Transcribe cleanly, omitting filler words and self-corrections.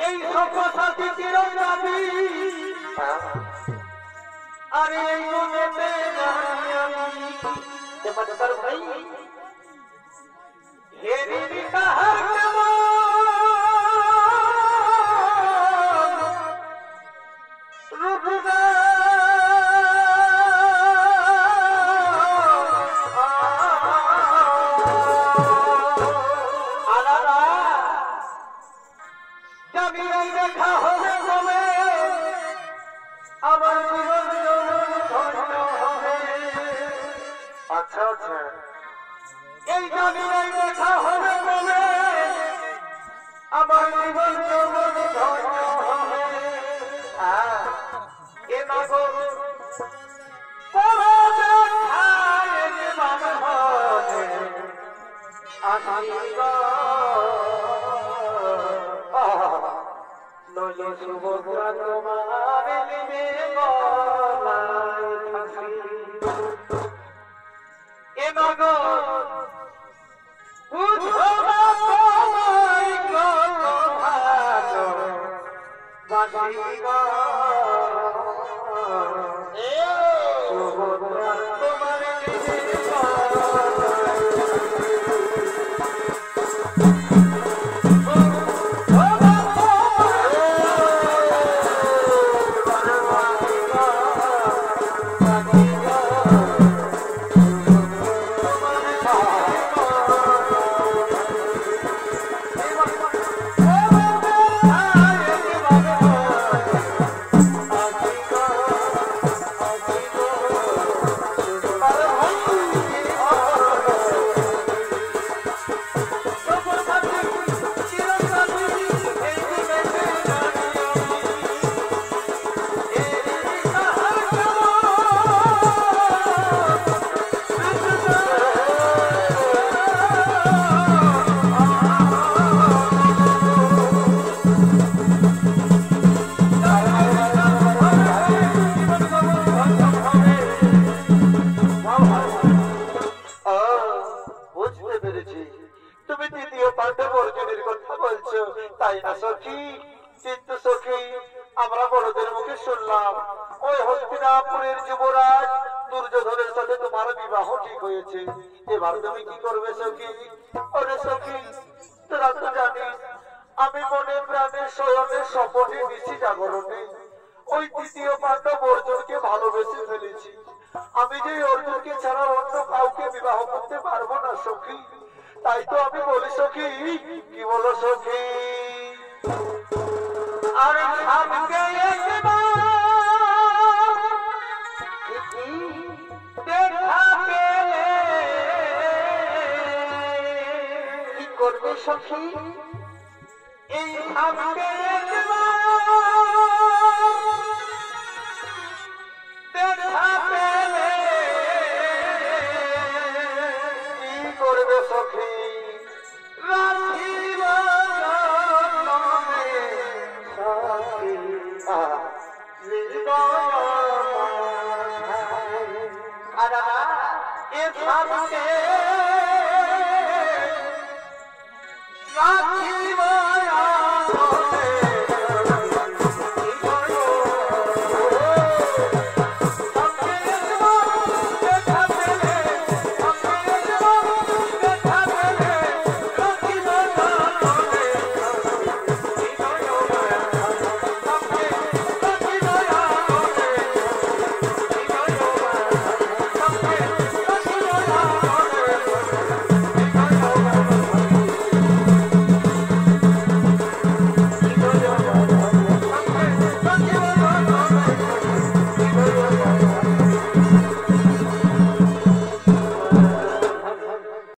এই সপ্তাহে চিরকাবি আরে এই মনেতে জানি আমি জমাদার ভাই হে রে কাহার কেমন রূপে দেখা হবে বলে আমার জীবন ধন্য হবে। আচ্ছা আচ্ছা এই জায়গায় দেখা হবে বলে আমার জীবন ধন্য হবে। এ মাগো নয় সুভদ্রা তোমার দিবে গলায় ফাঁসি। এ মাগো বুঝো না তোমায় কত ভালো বাসি গো সুভদ্রা তোমার দিবে তাই না সখী? কিন্তু সখী আমরা বড়দের মুখে শুনলাম ওই হস্তিনাপুরের যুবরাজ দুর্যোধনের সাথে তোমার বিবাহ ঠিক হয়েছে। এবার তুমি কি করবে সখী? ওরে সখী তোরা তো জানিস আমি মনে প্রাণে শয়নে স্বপনে নিশি জাগরণে ওই তৃতীয় পাণ্ডব অর্জুনকে ভালোবেসে ফেলেছি। আমি যে অর্জুনকে ছাড়া অন্য কাউকে বিবাহ করতে পারবো না সখী। তাই তো আমি বলি সখী, কি বলো সখী? আরে সামনে দেখা পেলে কি করবে সখী? এই সামনে দেখা পেলে কি করবে সখী? রাখিব এ সামনে